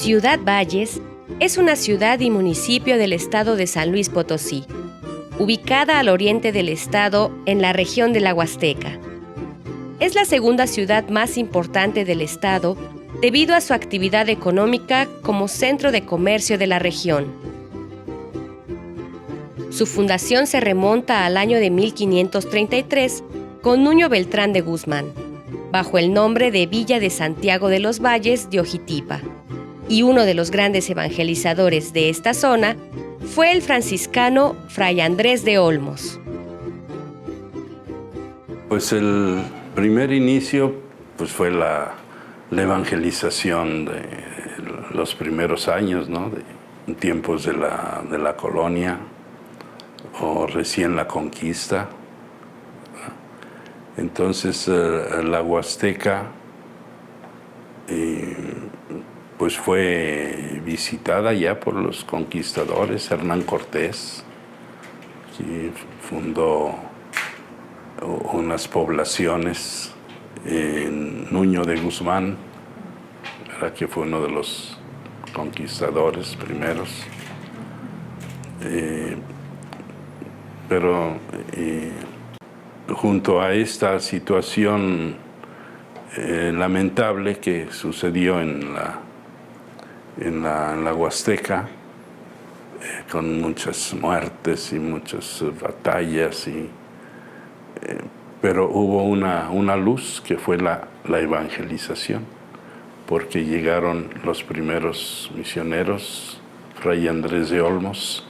Ciudad Valles es una ciudad y municipio del estado de San Luis Potosí, ubicada al oriente del estado en la región de la Huasteca. Es la segunda ciudad más importante del estado debido a su actividad económica como centro de comercio de la región. Su fundación se remonta al año de 1533 con Nuño Beltrán de Guzmán, bajo el nombre de Villa de Santiago de los Valles de Ojitipa, y uno de los grandes evangelizadores de esta zona fue el franciscano Fray Andrés de Olmos. Pues el primer inicio fue la evangelización de los primeros años, ¿no? De tiempos de la colonia o recién la conquista. Entonces la Huasteca pues fue visitada ya por los conquistadores. Hernán Cortés, que fundó unas poblaciones en Nuño de Guzmán, que fue uno de los conquistadores primeros. Pero junto a esta situación lamentable que sucedió en la Huasteca, con muchas muertes y muchas batallas, pero hubo una luz que fue la evangelización, porque llegaron los primeros misioneros, Fray Andrés de Olmos,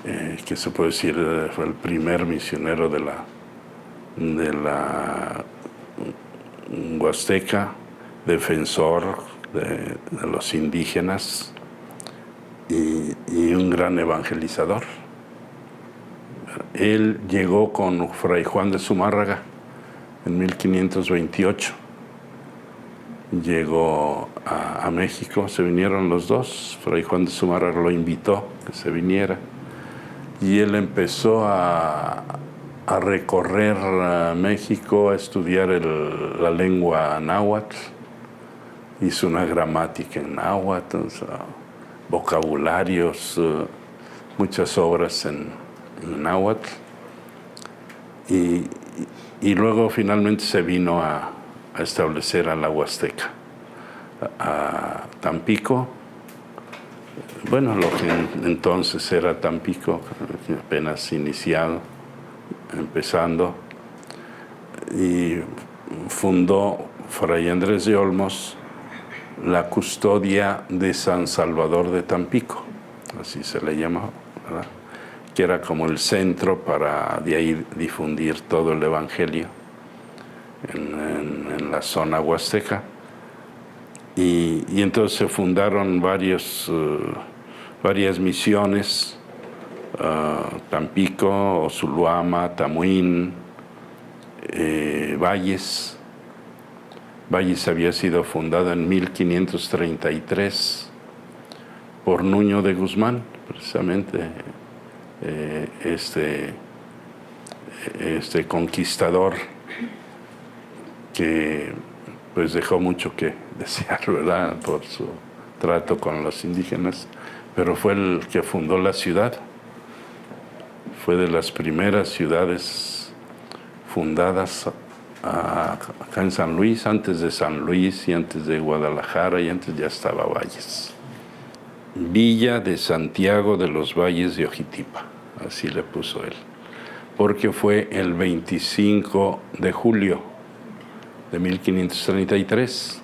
que se puede decir fue el primer misionero de la Huasteca, defensor de los indígenas y un gran evangelizador. Él llegó con Fray Juan de Zumárraga en 1528. Llegó a México, se vinieron los dos. Fray Juan de Zumárraga lo invitó que se viniera y él empezó a recorrer México, a estudiar la lengua náhuatl. Hizo una gramática en náhuatl, vocabularios, muchas obras en náhuatl. Y luego finalmente se vino a establecer a la Huasteca, a Tampico. Bueno, lo que entonces era Tampico, apenas iniciado, empezando, y fundó Fray Andrés de Olmos la Custodia de San Salvador de Tampico, así se le llamaba, ¿verdad? Que era como el centro para de ahí difundir todo el evangelio en la zona huasteca. Y entonces se fundaron varias misiones, Tampico, Otzuluama, Tamuín, Valles. Valles había sido fundado en 1533 por Nuño de Guzmán, precisamente este conquistador que pues dejó mucho que desear, ¿verdad?, por su trato con los indígenas, pero fue el que fundó la ciudad. Fue de las primeras ciudades fundadas acá en San Luis. Antes de San Luis y antes de Guadalajara y antes ya estaba Valles. Villa de Santiago de los Valles de Ojitipa, así le puso él, porque fue el 25 de julio de 1533.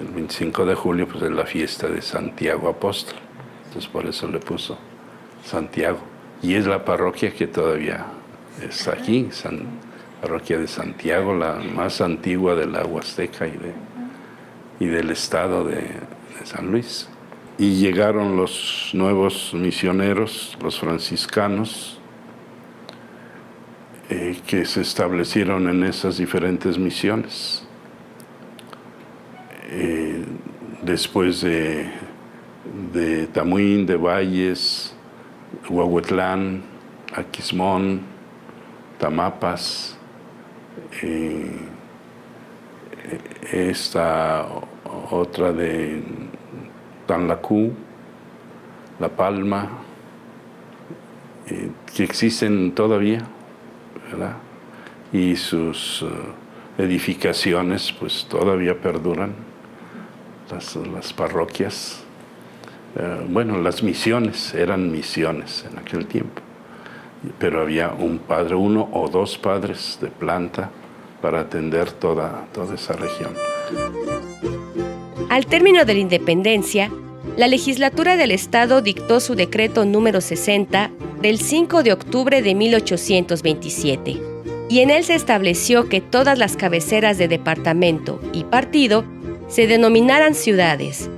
El 25 de julio pues es la fiesta de Santiago Apóstol, entonces por eso le puso Santiago. Y es la parroquia que todavía está aquí, parroquia de Santiago, la más antigua de la Huasteca y del estado de San Luis. Y llegaron los nuevos misioneros, los franciscanos, que se establecieron en esas diferentes misiones. Después de Tamuín, de Valles, Huahuetlán, Aquismón, Tamapas, esta otra de Tanlacú, La Palma, que existen todavía, ¿verdad? Y sus edificaciones pues todavía perduran, las parroquias. Bueno, las misiones, eran misiones en aquel tiempo, pero había un padre, uno o dos padres de planta para atender toda esa región. Al término de la independencia, la legislatura del Estado dictó su decreto número 60 del 5 de octubre de 1827, y en él se estableció que todas las cabeceras de departamento y partido se denominaran ciudades.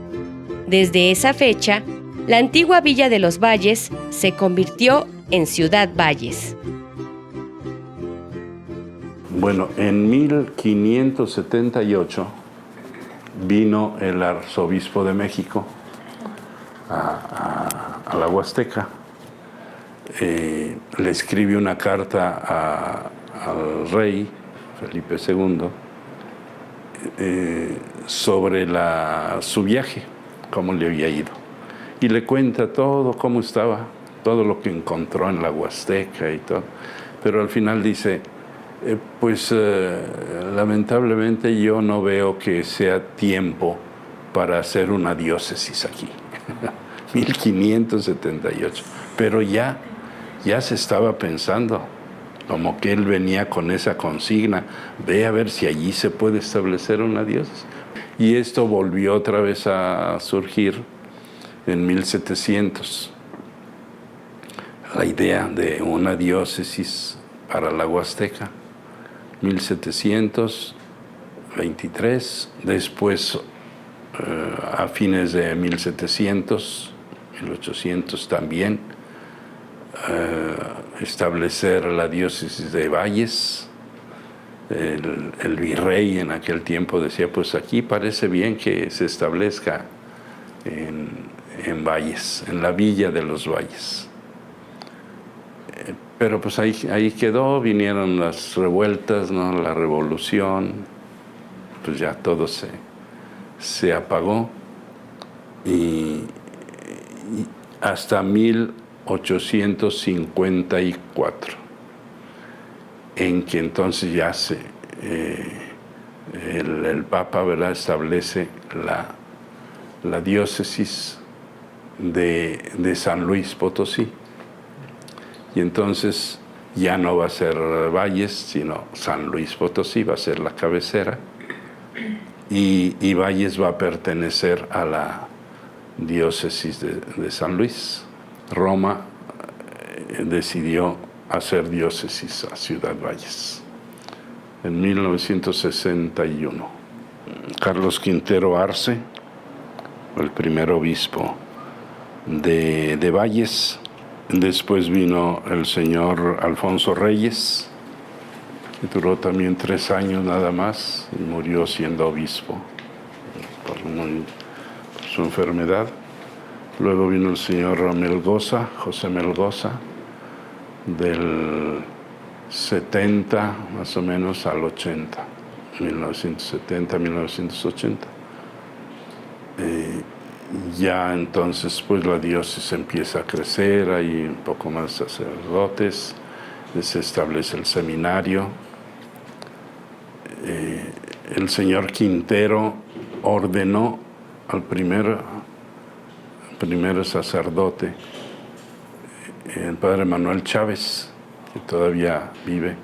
Desde esa fecha, la antigua Villa de los Valles se convirtió en Ciudad Valles. Bueno, en 1578 vino el arzobispo de México a la Huasteca. Le escribe una carta al rey Felipe II sobre su viaje, cómo le había ido. Y le cuenta todo, cómo estaba, todo lo que encontró en la Huasteca y todo. Pero al final dice, lamentablemente yo no veo que sea tiempo para hacer una diócesis aquí. 1578. Pero ya se estaba pensando, como que él venía con esa consigna, ve a ver si allí se puede establecer una diócesis. Y esto volvió otra vez a surgir en 1700. La idea de una diócesis para la Huasteca. 1723, después a fines de 1700, 1800 también, establecer la diócesis de Valles. El virrey en aquel tiempo decía, pues aquí parece bien que se establezca en Valles, en la Villa de los Valles. Pero pues ahí quedó, vinieron las revueltas, ¿no? La revolución, pues ya todo se apagó y hasta 1854, en que entonces ya el Papa, ¿verdad?, establece la diócesis de San Luis Potosí. Y entonces ya no va a ser Valles, sino San Luis Potosí, va a ser la cabecera. Y Valles va a pertenecer a la diócesis de San Luis. Roma decidió hacer diócesis a Ciudad Valles en 1961. Carlos Quintero Arce, el primer obispo de Valles. Después vino el señor Alfonso Reyes, que duró también 3 años nada más y murió siendo obispo por su enfermedad. Luego vino el señor José Melgoza, del 70 más o menos al 80, 1970, 1980. Ya entonces pues la diócesis empieza a crecer, hay un poco más sacerdotes, se establece el seminario. El señor Quintero ordenó al primer sacerdote, el padre Manuel Chávez, que todavía vive,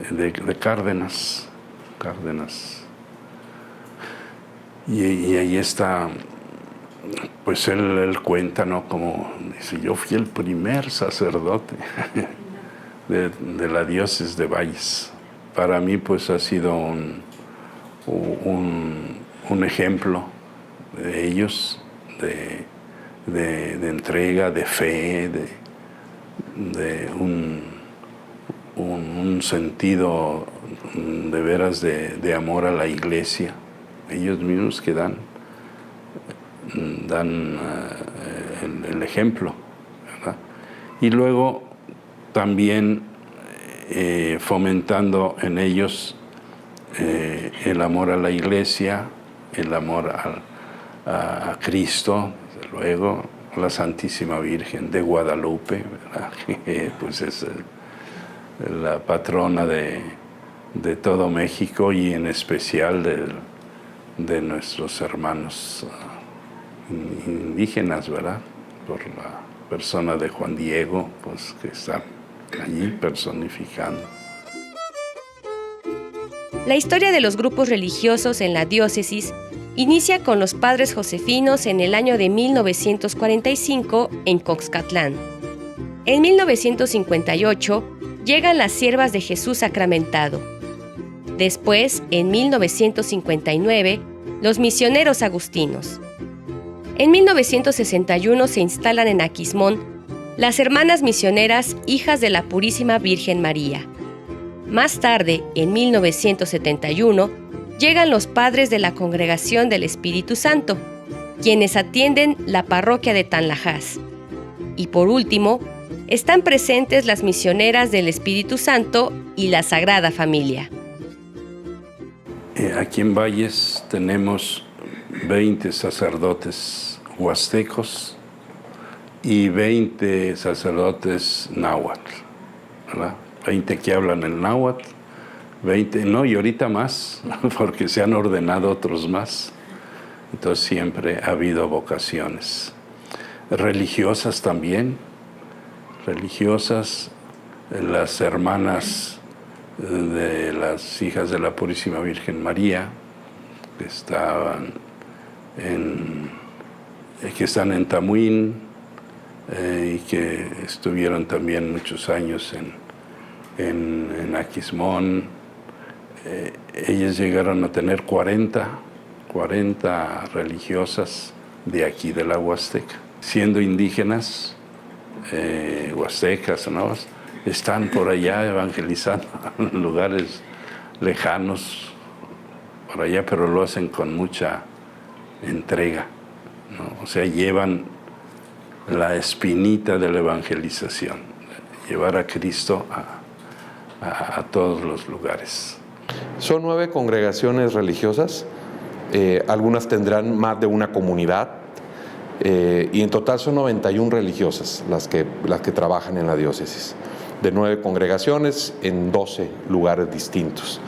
de Cárdenas. Y ahí está, pues él cuenta, ¿no? Como dice, yo fui el primer sacerdote de la diócesis de Valles. Para mí, pues ha sido un ejemplo de ellos, de entrega, de fe, de un sentido de veras de amor a la iglesia. Ellos mismos que dan el ejemplo, ¿verdad? Y luego también fomentando en ellos el amor a la Iglesia, el amor a Cristo, desde luego, la Santísima Virgen de Guadalupe, ¿verdad? Pues es la patrona de todo México y en especial de nuestros hermanos indígenas, ¿verdad? Por la persona de Juan Diego, pues que está allí personificando. La historia de los grupos religiosos en la diócesis inicia con los padres josefinos en el año de 1945 en Coxcatlán. En 1958 llegan las Siervas de Jesús Sacramentado. Después, en 1959, los misioneros agustinos. En 1961 se instalan en Aquismón las Hermanas Misioneras Hijas de la Purísima Virgen María. Más tarde, en 1971, llegan los padres de la Congregación del Espíritu Santo, quienes atienden la parroquia de Tanlajas. Y por último, están presentes las misioneras del Espíritu Santo y la Sagrada Familia. Aquí en Valles tenemos 20 sacerdotes huastecos y 20 sacerdotes náhuatl, ¿verdad? 20 que hablan el náhuatl, 20, no, y ahorita más, porque se han ordenado otros más. Entonces siempre ha habido vocaciones. Religiosas también, religiosas, las hermanas de las Hijas de la Purísima Virgen María, que están en Tamuín y que estuvieron también muchos años en Aquismón. Ellas llegaron a tener 40 religiosas de aquí de la Huasteca. Siendo indígenas, huastecas, ¿no? Están por allá evangelizando en lugares lejanos, por allá, pero lo hacen con mucha entrega, ¿no? O sea, llevan la espinita de la evangelización, llevar a Cristo a todos los lugares. Son 9 congregaciones religiosas, algunas tendrán más de una comunidad, y en total son 91 religiosas las que trabajan en la diócesis, de 9 congregaciones en 12 lugares distintos.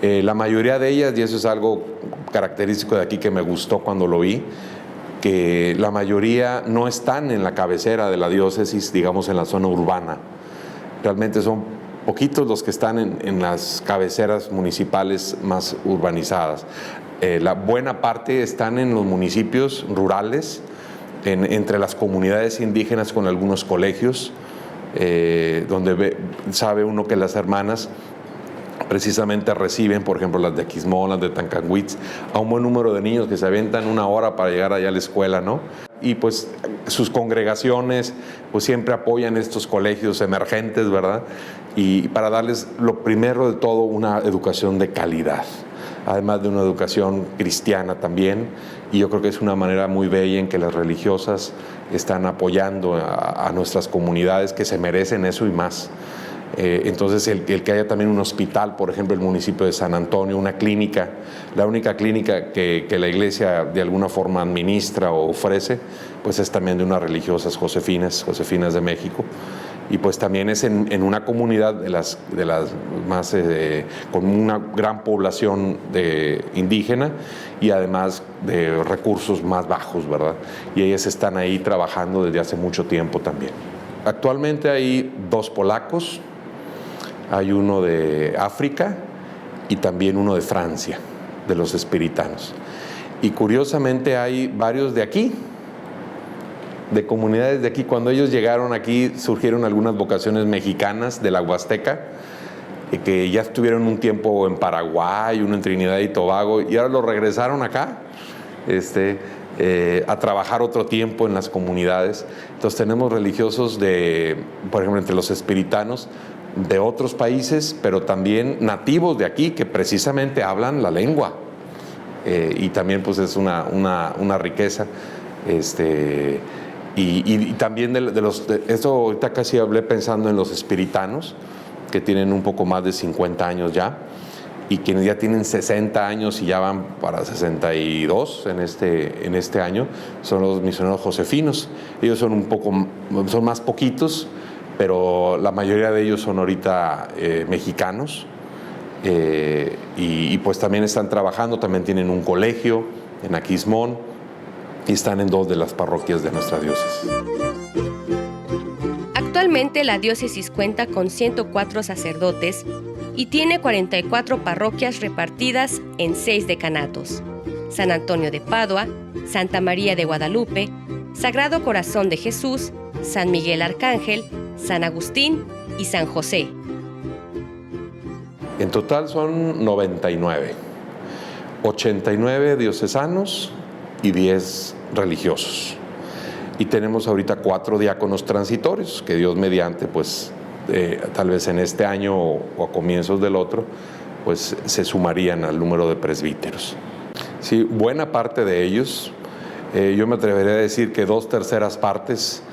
La mayoría de ellas, y eso es algo característico de aquí que me gustó cuando lo vi, que la mayoría no están en la cabecera de la diócesis, digamos en la zona urbana. Realmente son poquitos los que están en las cabeceras municipales más urbanizadas. La buena parte están en los municipios rurales, entre las comunidades indígenas con algunos colegios, donde sabe uno que las hermanas precisamente reciben, por ejemplo, las de Aquismón, las de Tancanwitz, a un buen número de niños que se aventan 1 hora para llegar allá a la escuela, ¿no? Y pues sus congregaciones pues siempre apoyan estos colegios emergentes, ¿verdad? Y para darles lo primero de todo una educación de calidad, además de una educación cristiana también, y yo creo que es una manera muy bella en que las religiosas están apoyando a nuestras comunidades que se merecen eso y más. Entonces el que haya también un hospital, por ejemplo, el municipio de San Antonio, una clínica, la única clínica que la iglesia de alguna forma administra o ofrece, pues es también de unas religiosas josefinas de México, y pues también es en una comunidad de las más con una gran población indígena y además de recursos más bajos, ¿verdad? Y ellas están ahí trabajando desde hace mucho tiempo también. Actualmente hay 2 polacos, hay uno de África y también uno de Francia, de los espiritanos. Y curiosamente hay varios de aquí, de comunidades de aquí. Cuando ellos llegaron aquí surgieron algunas vocaciones mexicanas de la Huasteca, que ya estuvieron un tiempo en Paraguay, uno en Trinidad y Tobago, y ahora lo regresaron acá a trabajar otro tiempo en las comunidades. Entonces tenemos religiosos por ejemplo, entre los espiritanos, de otros países, pero también nativos de aquí, que precisamente hablan la lengua. Y también pues es una riqueza. Y también esto ahorita casi hablé pensando en los espiritanos, que tienen un poco más de 50 años ya. y quienes ya tienen 60 años y ya van para 62 en este año, son los misioneros josefinos. Ellos son son más poquitos, pero la mayoría de ellos son ahorita mexicanos, y pues también están trabajando, también tienen un colegio en Aquismón y están en 2 de las parroquias de nuestra diócesis. Actualmente la diócesis cuenta con 104 sacerdotes y tiene 44 parroquias repartidas en 6 decanatos: San Antonio de Padua, Santa María de Guadalupe, Sagrado Corazón de Jesús, San Miguel Arcángel, San Agustín y San José. En total son 99, 89 diocesanos y 10 religiosos. Y tenemos ahorita 4 diáconos transitorios, que Dios mediante, pues tal vez en este año o a comienzos del otro, pues se sumarían al número de presbíteros. Sí, buena parte de ellos, yo me atrevería a decir que 2/3 partes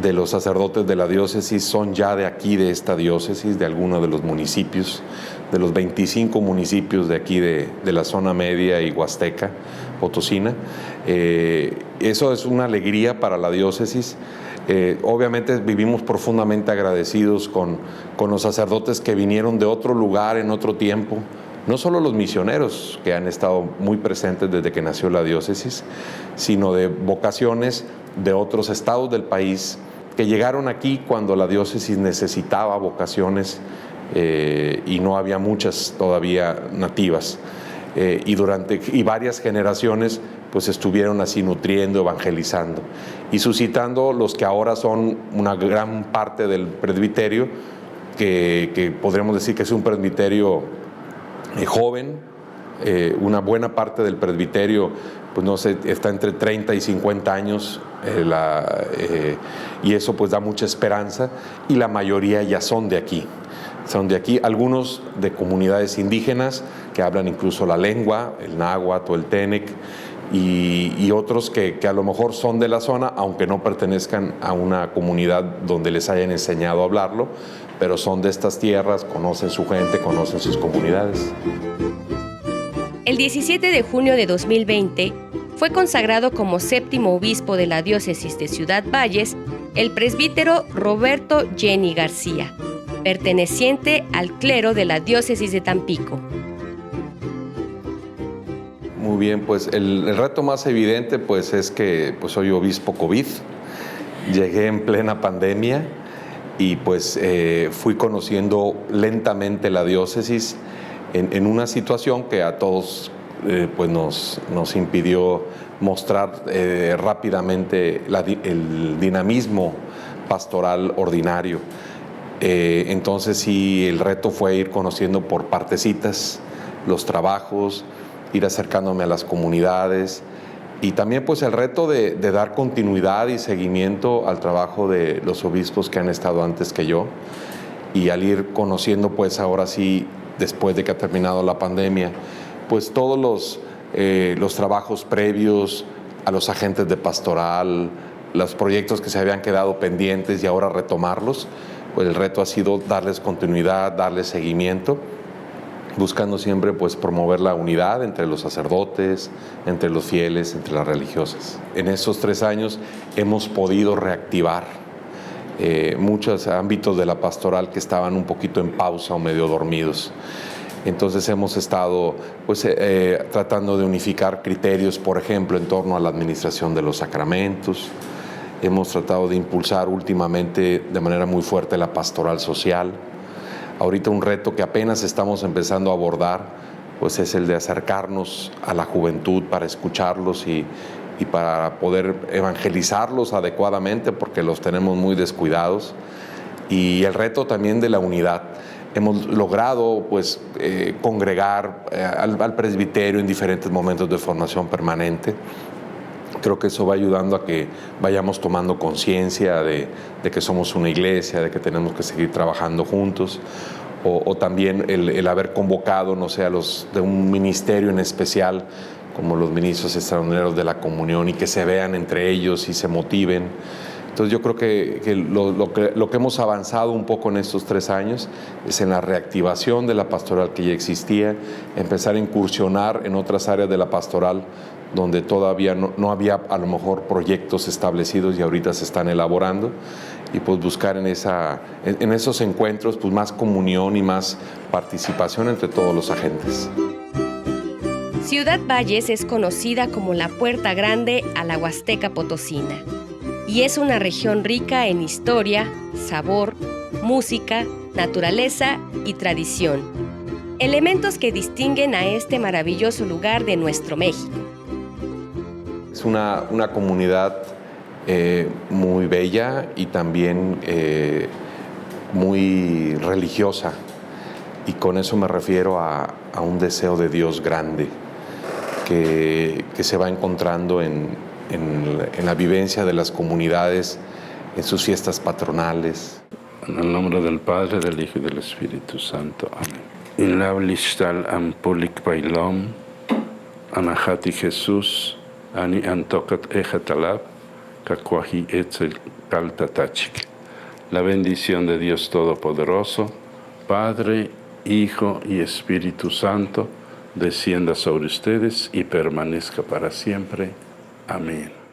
de los sacerdotes de la diócesis son ya de aquí, de esta diócesis, de alguno de los municipios, de los 25 municipios de aquí de la zona media y huasteca potosina. Eso es una alegría para la diócesis. Obviamente vivimos profundamente agradecidos con los sacerdotes que vinieron de otro lugar en otro tiempo, no solo los misioneros que han estado muy presentes desde que nació la diócesis, sino de vocaciones de otros estados del país que llegaron aquí cuando la diócesis necesitaba vocaciones y no había muchas todavía nativas. Y varias generaciones pues estuvieron así nutriendo, evangelizando y suscitando los que ahora son una gran parte del presbiterio, que podríamos decir que es un presbiterio joven. Una buena parte del presbiterio, pues no sé, está entre 30 y 50 años, y eso pues da mucha esperanza, y la mayoría ya son de aquí. Son de aquí, algunos de comunidades indígenas que hablan incluso la lengua, el náhuatl o el tenec, y otros que a lo mejor son de la zona, aunque no pertenezcan a una comunidad donde les hayan enseñado a hablarlo, pero son de estas tierras, conocen su gente, conocen sus comunidades. El 17 de junio de 2020 fue consagrado como 7º obispo de la diócesis de Ciudad Valles el presbítero Roberto Jenny García, perteneciente al clero de la diócesis de Tampico. Muy bien, pues el reto más evidente pues es que pues soy obispo COVID, llegué en plena pandemia y pues fui conociendo lentamente la diócesis en una situación que a todos pues nos impidió mostrar rápidamente el dinamismo pastoral ordinario. Entonces sí, el reto fue ir conociendo por partecitas los trabajos, ir acercándome a las comunidades, y también pues el reto de dar continuidad y seguimiento al trabajo de los obispos que han estado antes que yo, y al ir conociendo pues ahora sí, después de que ha terminado la pandemia, pues todos los trabajos previos a los agentes de pastoral, los proyectos que se habían quedado pendientes y ahora retomarlos, pues el reto ha sido darles continuidad, darles seguimiento, buscando siempre pues promover la unidad entre los sacerdotes, entre los fieles, entre las religiosas. En estos 3 años hemos podido reactivar muchos ámbitos de la pastoral que estaban un poquito en pausa o medio dormidos. Entonces hemos estado pues, tratando de unificar criterios, por ejemplo, en torno a la administración de los sacramentos. Hemos tratado de impulsar últimamente de manera muy fuerte la pastoral social. Ahorita un reto que apenas estamos empezando a abordar pues es el de acercarnos a la juventud para escucharlos y para poder evangelizarlos adecuadamente, porque los tenemos muy descuidados. Y el reto también de la unidad. Hemos logrado pues, congregar al presbiterio en diferentes momentos de formación permanente. Creo que eso va ayudando a que vayamos tomando conciencia de que somos una iglesia, de que tenemos que seguir trabajando juntos, o también el haber convocado, no sé, a los de un ministerio en especial, como los ministros extraordinarios de la comunión, y que se vean entre ellos y se motiven. Entonces yo creo que lo que hemos avanzado un poco en estos 3 años es en la reactivación de la pastoral que ya existía, empezar a incursionar en otras áreas de la pastoral donde todavía no había a lo mejor proyectos establecidos y ahorita se están elaborando, y pues buscar en esos encuentros pues más comunión y más participación entre todos los agentes. Ciudad Valles es conocida como la puerta grande a la Huasteca Potosina y es una región rica en historia, sabor, música, naturaleza y tradición. Elementos que distinguen a este maravilloso lugar de nuestro México. Es una comunidad muy bella y también muy religiosa, y con eso me refiero a un deseo de Dios grande que se va encontrando en la vivencia de las comunidades, en sus fiestas patronales. En el nombre del Padre, del Hijo y del Espíritu Santo. Amén. In lablistal ampulik bailom, anahati Jesús, ani antocat ejatalab, kakuahi etzel kaltatachik. La bendición de Dios Todopoderoso, Padre, Hijo y Espíritu Santo, descienda sobre ustedes y permanezca para siempre. Amén.